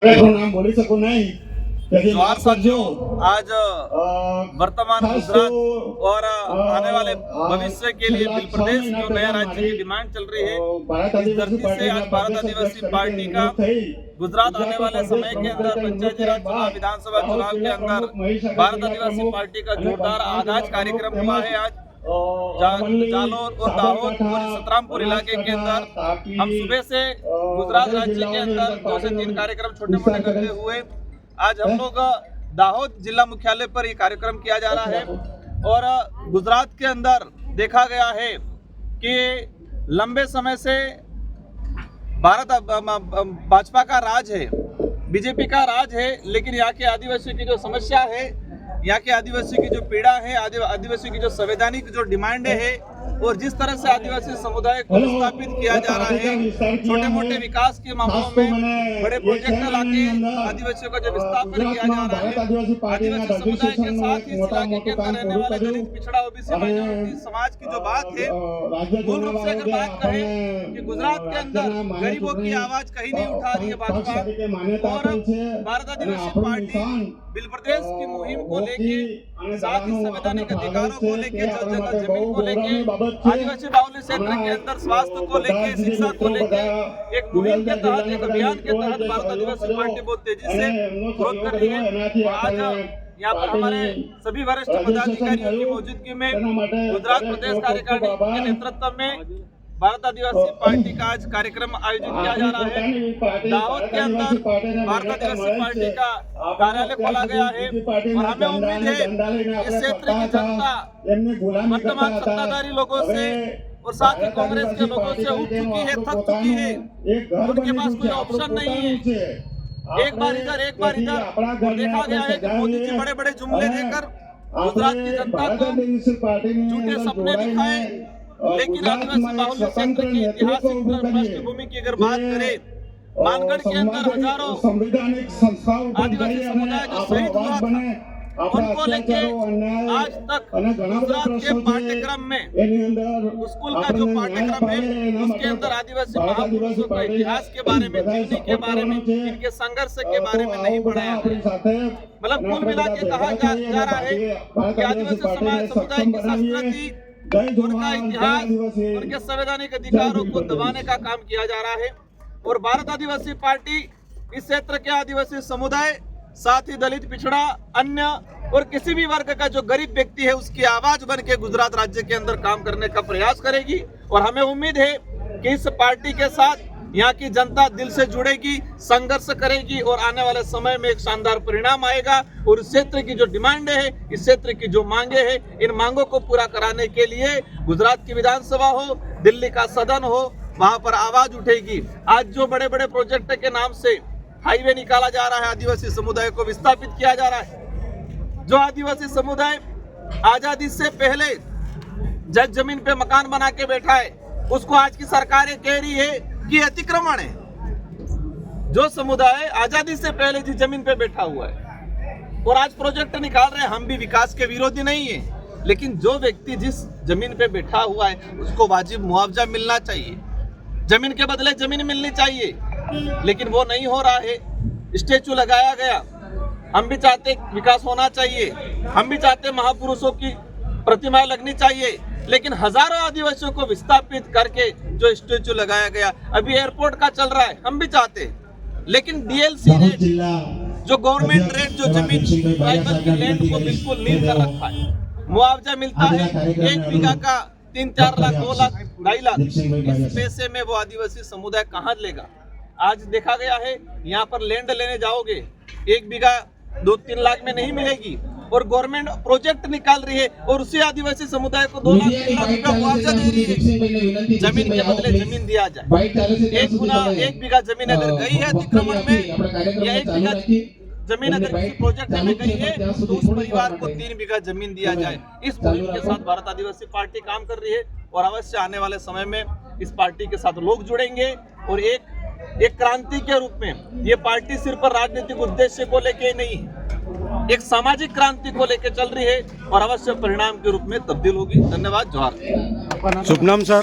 नाम बोली सकूं नहीं, लेकिन जोहार साथियों, आज वर्तमान गुजरात और आने वाले भविष्य के लिए बिल प्रदेश जो नया राज्य की डिमांड चल रही है, इस धरती से आज भारत आदिवासी पार्टी का गुजरात आने वाले समय के अंदर पंचायती राज चुनाव, विधानसभा चुनाव के अंदर भारत आदिवासी पार्टी का जोरदार आगाज कार्यक्रम हुआ है। आज जालोर और दाहोद और सतरामपुर इलाके के अंदर हम सुबह से गुजरात राज्य के अंदर 2 से 3 कार्यक्रम छोटे मोटे करते हुए आज हम लोग दाहोद जिला मुख्यालय पर ये कार्यक्रम किया जा रहा है। और गुजरात के अंदर देखा गया है कि लंबे समय से भाजपा का राज है, बीजेपी का राज है, लेकिन यहाँ के आदिवासियों की जो समस्या है, यहाँ के आदिवासियों की जो पीड़ा है, आदिवासियों की जो संवैधानिक जो डिमांड है और जिस तरह से आदिवासी समुदाय को विस्थापित किया जा रहा है, छोटे मोटे विकास के मामलों में बड़े प्रोजेक्ट लाके आदिवासियों का जो विस्थापन किया जा रहा है, आदिवासी समुदाय के साथ ही इस इलाके के अंदर रहने वाले दलित, पिछड़ा, ओबीसी माइनॉरिटी समाज की जो बात है, मूल रूप से अगर बात करें कि गुजरात के अंदर गरीबों की आवाज कहीं नहीं उठा रही है भाजपा, और भारत आदिवासी पार्टी बिल प्रदेश की मुहिम को लेके, साथ ही संवैधानिक अधिकारों को लेके, जमीन को लेके, आदिवासी बाहुल्य क्षेत्र के अंदर स्वास्थ्य को लेके, शिक्षा को लेके एक मुहिम के तहत, एक अभियान के तहत भारत आदिवासी पार्टी बहुत तेजी से ग्रोथ कर रही है। आज यहाँ पर हमारे सभी वरिष्ठ पदाधिकारियों की मौजूदगी में गुजरात प्रदेश कार्यकारिणी के नेतृत्व में भारत आदिवासी पार्टी का आज कार्यक्रम आयोजित किया जा रहा है। दाहोद के अंदर भारत आदिवासी पार्टी का कार्यालय खोला गया है और हमें उम्मीद है इस क्षेत्र की जनता वर्तमान सत्ताधारी लोगों से और साथ ही कांग्रेस के लोगों से उठ चुकी है, थक चुकी है, उनके पास कोई ऑप्शन नहीं है। एक बार इधर एक बार इधर, और देखा गया है कि मोदी जी बड़े बड़े जुमले देकर गुजरात की जनता को झूठे सपने दिखाए, लेकिन आदिवासी बाहुल्य क्षेत्र की ऐतिहासिक पृष्ठभूमि की अगर बात करें, मानगढ़ के अंदर हजारों आदिवासी समुदाय जो शहीद हुआ था, उनको लेके आज तक गुजरात के पाठ्यक्रम में, स्कूल का जो पाठ्यक्रम है उसके अंदर आदिवासी महापुरुषों के इतिहास के बारे में, जीवनी के बारे में, इनके संघर्ष के बारे में नहीं पढ़ाया है। मतलब कुल मिला के कहा जा रहा है कि आदिवासी समुदाय की संस्कृति, उनका इतिहास, उनके संवैधानिक अधिकारों को दबाने का काम किया जा रहा है। और भारत आदिवासी पार्टी इस क्षेत्र के आदिवासी समुदाय, साथ ही दलित, पिछड़ा, अन्य और किसी भी वर्ग का जो गरीब व्यक्ति है उसकी आवाज बन के गुजरात राज्य के अंदर काम करने का प्रयास करेगी। और हमें उम्मीद है कि इस पार्टी के साथ यहाँ की जनता दिल से जुड़ेगी, संघर्ष करेगी और आने वाले समय में एक शानदार परिणाम आएगा। और इस क्षेत्र की जो डिमांड है, इस क्षेत्र की जो मांगे हैं, इन मांगों को पूरा कराने के लिए गुजरात की विधानसभा हो, दिल्ली का सदन हो, वहां पर आवाज उठेगी। आज जो बड़े बड़े प्रोजेक्ट के नाम से हाईवे निकाला जा रहा है, आदिवासी समुदाय को विस्थापित किया जा रहा है। जो आदिवासी समुदाय आजादी से पहले जज जमीन पे मकान बना के बैठा है, उसको आज की सरकारें कह रही है कि अतिक्रमण है। जो समुदाय आजादी से पहले जिस जमीन पे बैठा हुआ है और आज प्रोजेक्ट निकाल रहे हैं, हम भी विकास के विरोधी नहीं है, लेकिन जो व्यक्ति जिस जमीन पे बैठा हुआ है उसको वाजिब मुआवजा मिलना चाहिए, जमीन के बदले जमीन मिलनी चाहिए, लेकिन वो नहीं हो रहा है। स्टेचू लगाया गया, हम भी चाहते विकास होना चाहिए, हम भी चाहते महापुरुषों की प्रतिमा लगनी चाहिए, लेकिन हजारों आदिवासियों को विस्थापित करके जो स्टेचू लगाया गया, अभी एयरपोर्ट का चल रहा है, हम भी चाहते, लेकिन डीएलसी रेट, जो गवर्नमेंट रेट, जो जमीन ट्राइबल की लैंड को बिल्कुल नील कर रखा है, मुआवजा मिलता है 1 बीघा का 3-4 लाख, 2 लाख, 2.5 लाख, इस पैसे में वो आदिवासी समुदाय कहाँ लेगा। आज देखा गया है यहाँ पर लैंड लेने जाओगे 1 बीघा 2-3 लाख में नहीं मिलेगी, और गवर्नमेंट प्रोजेक्ट निकाल रही है और उसी आदिवासी समुदाय को 2 लाख 3 लाख रुपया मुआवजा दे रही है। जमीन के बदले जमीन दिया जाए। 1 बीघा जमीन अगर गई है अतिक्रमण में, या 1 बीघा जमीन अगर किसी प्रोजेक्ट में गई है, तो उस परिवार को 3 बीघा जमीन दिया जाए। इस मुहिम के साथ भारत आदिवासी पार्टी काम कर रही है और अवश्य आने वाले समय में इस पार्टी के साथ लोग जुड़ेंगे और एक क्रांति के रूप में ये पार्टी सिर्फ राजनीतिक उद्देश्य को लेके नहीं, एक सामाजिक क्रांति को लेकर चल रही है और अवश्य परिणाम के रूप में तब्दील होगी। धन्यवाद। जोहार। शुभ नाम सर।